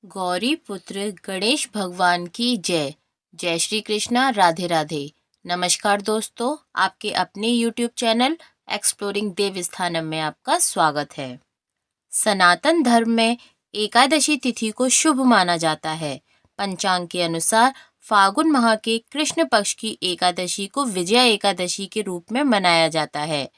गौरी पुत्र गणेश भगवान की जय। जय श्री कृष्णा, राधे राधे। नमस्कार दोस्तों, आपके अपने YouTube चैनल एक्सप्लोरिंग देव स्थानम में आपका स्वागत है। सनातन धर्म में एकादशी तिथि को शुभ माना जाता है। पंचांग के अनुसार फागुन माह के कृष्ण पक्ष की एकादशी को विजया एकादशी के रूप में मनाया जाता है।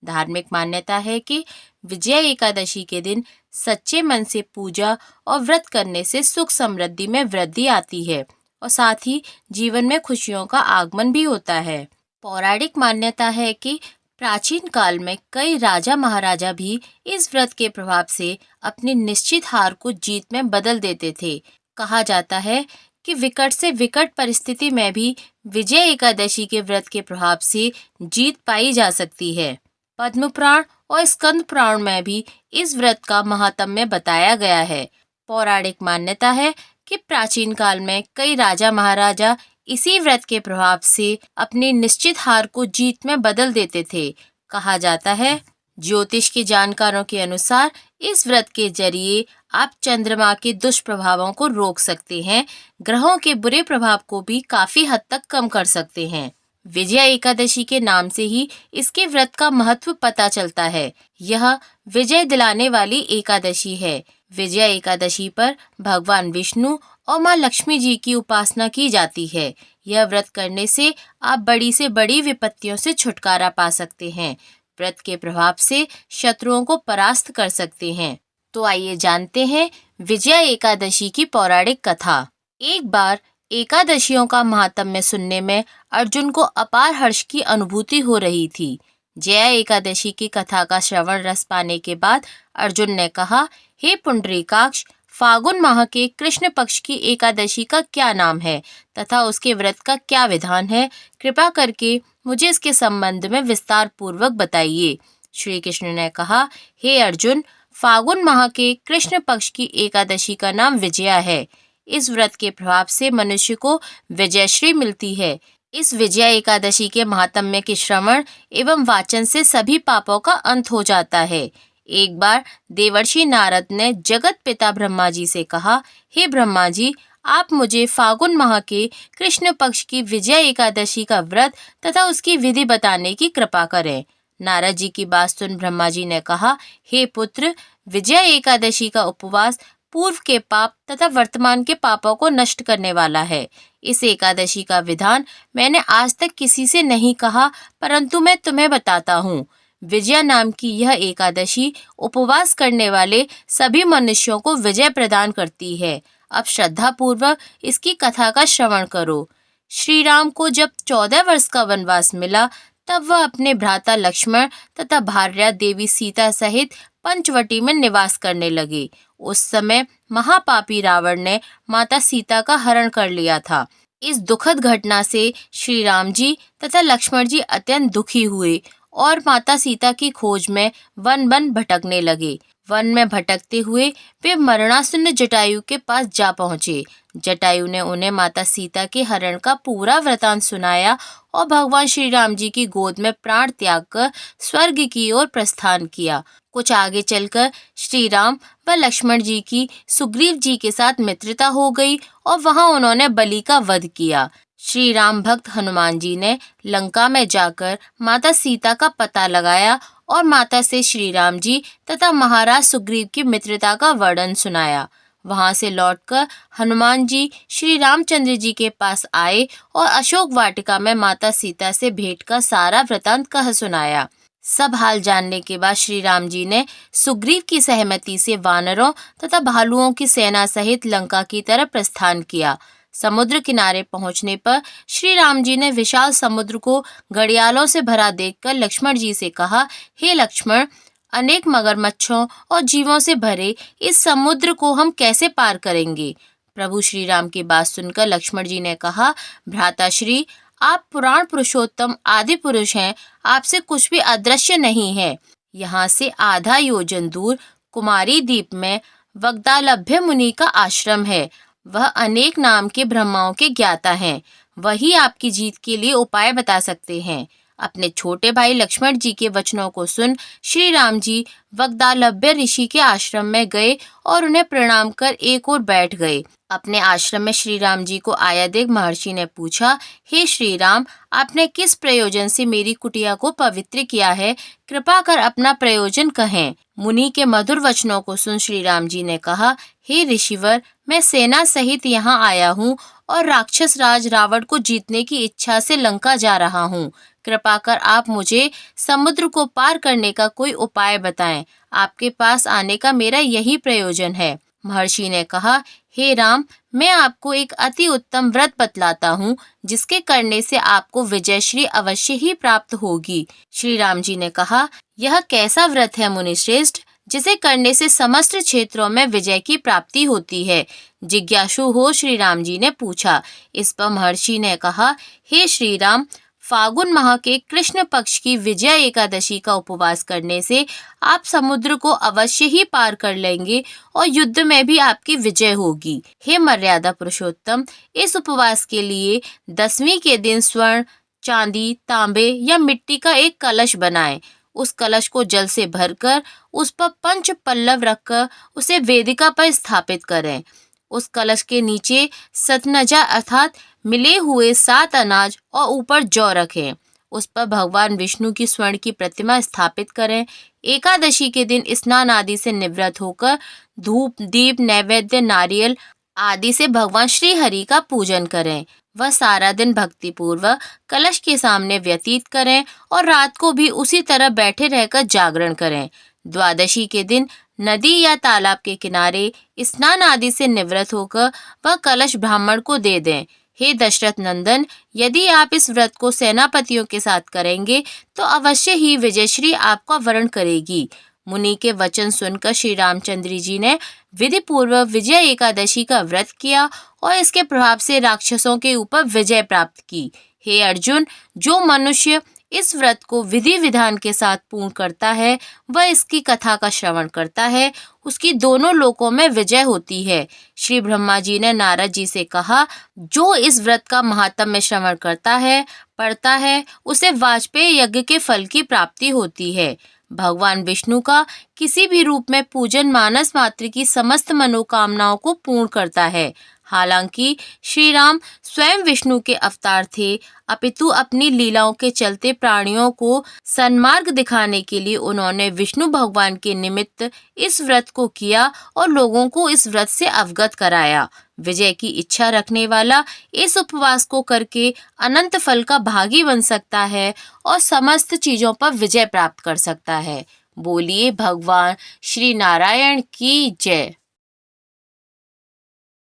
धार्मिक मान्यता है कि विजया एकादशी के दिन सच्चे मन से पूजा और व्रत करने से सुख समृद्धि में वृद्धि आती है और साथ ही जीवन में खुशियों का आगमन भी होता है। पौराणिक मान्यता है कि प्राचीन काल में कई राजा महाराजा भी इस व्रत के प्रभाव से अपनी निश्चित हार को जीत में बदल देते थे। कहा जाता है कि विकट से विकट परिस्थिति में भी विजय एकादशी के व्रत के प्रभाव से जीत पाई जा सकती है। पद्म पुराण और स्कंद पुराण में भी इस व्रत का महात्म्य बताया गया है। पौराणिक मान्यता है कि प्राचीन काल में कई राजा महाराजा इसी व्रत के प्रभाव से अपनी निश्चित हार को जीत में बदल देते थे। कहा जाता है, ज्योतिष के जानकारों के अनुसार इस व्रत के जरिए आप चंद्रमा के दुष्प्रभावों को रोक सकते हैं, ग्रहों के बुरे प्रभाव को भी काफी हद तक कम कर सकते हैं। विजया एकादशी के नाम से ही इसके व्रत का महत्व पता चलता है। यह विजय दिलाने वाली एकादशी है। विजया एकादशी पर भगवान विष्णु और माँ लक्ष्मी जी की उपासना की जाती है। यह व्रत करने से आप बड़ी से बड़ी विपत्तियों से छुटकारा पा सकते हैं। व्रत के प्रभाव से शत्रुओं को परास्त कर सकते हैं। तो आइए जानते हैं विजया एकादशी की पौराणिक कथा। एक बार एकादशियों का महात्म्य सुनने में अर्जुन को अपार हर्ष की अनुभूति हो रही थी। जया एकादशी की कथा का श्रवण रस पाने के बाद अर्जुन ने कहा, हे पुंडरीकाक्ष, फागुन माह के कृष्ण पक्ष की एकादशी का क्या नाम है तथा उसके व्रत का क्या विधान है? कृपा करके मुझे इसके संबंध में विस्तार पूर्वक बताइए। श्री कृष्ण ने कहा, हे अर्जुन, फागुन माह के कृष्ण पक्ष की एकादशी का नाम विजया है। इस व्रत के प्रभाव से मनुष्य को विजयश्री मिलती है। इस विजया एकादशी के महात्म्य के श्रवण एवं वाचन से सभी पापों का अंत हो जाता है। एक बार देवर्षि नारद ने जगत पिता ब्रह्मा जी से कहा, हे ब्रह्मा जी, आप मुझे फागुन माह के कृष्ण पक्ष की विजया एकादशी का व्रत तथा उसकी विधि बताने की कृपा करें। नारद जी की बात सुन ब्रह्मा जी ने कहा, हे पुत्र, विजया एकादशी का उपवास पूर्व के पाप तथा वर्तमान के पापों को नष्ट करने वाला है। इस एकादशी का विधान मैंने आज तक किसी से नहीं कहा, परंतु मैं तुम्हें बताता हूँ। विजया नाम की यह एकादशी उपवास करने वाले सभी मनुष्यों को विजय प्रदान करती है। अब श्रद्धा पूर्वक इसकी कथा का श्रवण करो। श्री राम को जब 14 वर्ष का वनवास मिला, तब वह अपने भ्राता लक्ष्मण तथा भार्या देवी सीता सहित पंचवटी में निवास करने लगे। उस समय महापापी रावण ने माता सीता का हरण कर लिया था। इस दुखद घटना से श्री राम जी तथा लक्ष्मण जी अत्यंत दुखी हुए और माता सीता की खोज में वन वन भटकने लगे। वन में भटकते हुए वे मरणासन्न जटायु के पास जा पहुँचे। जटायु ने उन्हें माता सीता के हरण का पूरा वृतांत सुनाया और भगवान श्री राम जी की गोद में प्राण त्याग कर स्वर्ग की ओर प्रस्थान किया। कुछ आगे चलकर श्री राम व लक्ष्मण जी की सुग्रीव जी के साथ मित्रता हो गई और वहां उन्होंने बलि का वध किया। श्री राम भक्त हनुमान जी ने लंका में जाकर माता सीता का पता लगाया और माता से श्री राम जी तथा महाराज सुग्रीव की मित्रता का वर्णन सुनाया। वहां से लौटकर हनुमान जी श्री रामचंद्र जी के पास आए और अशोक वाटिका में माता सीता से भेंट का सारा वृतांत कह सुनाया। सब हाल जानने के बाद श्री राम जी ने सुग्रीव की सहमति से वानरों तथा भालुओं की सेना सहित लंका की तरफ प्रस्थान किया। समुद्र किनारे पहुंचने पर श्री राम जी ने विशाल समुद्र को घड़ियालों से भरा देखकर लक्ष्मण जी से कहा, हे लक्ष्मण, अनेक मगरमच्छों और जीवों से भरे इस समुद्र को हम कैसे पार करेंगे? प्रभु श्री राम की बात सुनकर लक्ष्मण जी ने कहा, भ्राताश्री, आप पुराण पुरुषोत्तम आदि पुरुष हैं, आपसे कुछ भी अदृश्य नहीं है। यहाँ से आधा योजन दूर कुमारी द्वीप में वग्दालभ्य मुनि का आश्रम है। वह अनेक नाम के ब्रह्माओं के ज्ञाता हैं। वही आपकी जीत के लिए उपाय बता सकते हैं। अपने छोटे भाई लक्ष्मण जी के वचनों को सुन श्री राम जी वग्दालभ्य ऋषि के आश्रम में गए और उन्हें प्रणाम कर एक ओर बैठ गए। अपने आश्रम में श्री राम जी को आया देख महर्षि ने पूछा, हे श्री राम, आपने किस प्रयोजन से मेरी कुटिया को पवित्र किया है? कृपा कर अपना प्रयोजन कहें। मुनि के मधुर वचनों को सुन श्री राम जी ने कहा, हे ऋषिवर, मैं सेना सहित यहाँ आया हूँ और राक्षस राज रावण को जीतने की इच्छा से लंका जा रहा हूँ। कृपा कर आप मुझे समुद्र को पार करने का कोई उपाय बताएं। आपके पास आने का मेरा यही प्रयोजन है। महर्षि ने कहा, हे राम, मैं आपको एक अति उत्तम व्रत बतलाता हूँ जिसके करने से आपको विजयश्री अवश्य ही प्राप्त होगी। श्री राम जी ने कहा, यह कैसा व्रत है मुनिश्रेष्ठ, जिसे करने से समस्त क्षेत्रों में विजय की प्राप्ति होती है? जिज्ञासु हो श्री राम जी ने पूछा। इस पर महर्षि ने कहा, हे श्री राम, फागुन माह के कृष्ण पक्ष की विजय एकादशी का उपवास करने से आप समुद्र को अवश्य ही पार कर लेंगे और युद्ध में भी आपकी विजय होगी। हे मर्यादा पुरुषोत्तम, इस उपवास के लिए 10वीं के दिन स्वर्ण, चांदी, तांबे या मिट्टी का एक कलश बनाएं। उस कलश को जल से भरकर उस पर पंच पल्लव रखकर उसे वेदिका पर स्थापित करें। उस कलश के नीचे सतनजा अर्थात मिले हुए 7 अनाज और ऊपर जौ रखें। उस पर भगवान विष्णु की स्वर्ण की प्रतिमा स्थापित करें। एकादशी के दिन स्नान आदि से निवृत्त होकर धूप, दीप, नैवेद्य, नारियल आदि से भगवान श्री हरि का पूजन करें। वह सारा दिन भक्ति पूर्वक कलश के सामने व्यतीत करें और रात को भी उसी तरह बैठे रहकर जागरण करें। द्वादशी के दिन नदी या तालाब के किनारे स्नान आदि से निवृत्त होकर वह कलश ब्राह्मण को दे दें। हे दशरथ नंदन, यदि आप इस व्रत को सेनापतियों के साथ करेंगे तो अवश्य ही विजयश्री आपका वरण करेगी। मुनि के वचन सुनकर श्री रामचंद्र जी ने विधि पूर्वक विजय एकादशी का व्रत किया और इसके प्रभाव से राक्षसों के ऊपर विजय प्राप्त की। हे अर्जुन, जो मनुष्य इस व्रत को विधि विधान के साथ पूर्ण करता है, वह इसकी कथा का श्रवण करता है, उसकी दोनों लोकों में विजय होती है। श्री ब्रह्मा जी ने नारद जी से कहा, जो इस व्रत का महात्म्य श्रवण करता है, पढ़ता है, उसे वाजपेय यज्ञ के फल की प्राप्ति होती है। भगवान विष्णु का किसी भी रूप में पूजन मानस मात्र की समस्त मनोकामनाओं को पूर्ण करता है। हालांकि श्री राम स्वयं विष्णु के अवतार थे, अपितु अपनी लीलाओं के चलते प्राणियों को सन्मार्ग दिखाने के लिए उन्होंने विष्णु भगवान के निमित्त इस व्रत को किया और लोगों को इस व्रत से अवगत कराया। विजय की इच्छा रखने वाला इस उपवास को करके अनंत फल का भागी बन सकता है और समस्त चीजों पर विजय प्राप्त कर सकता है। बोलिए भगवान श्री नारायण की जय।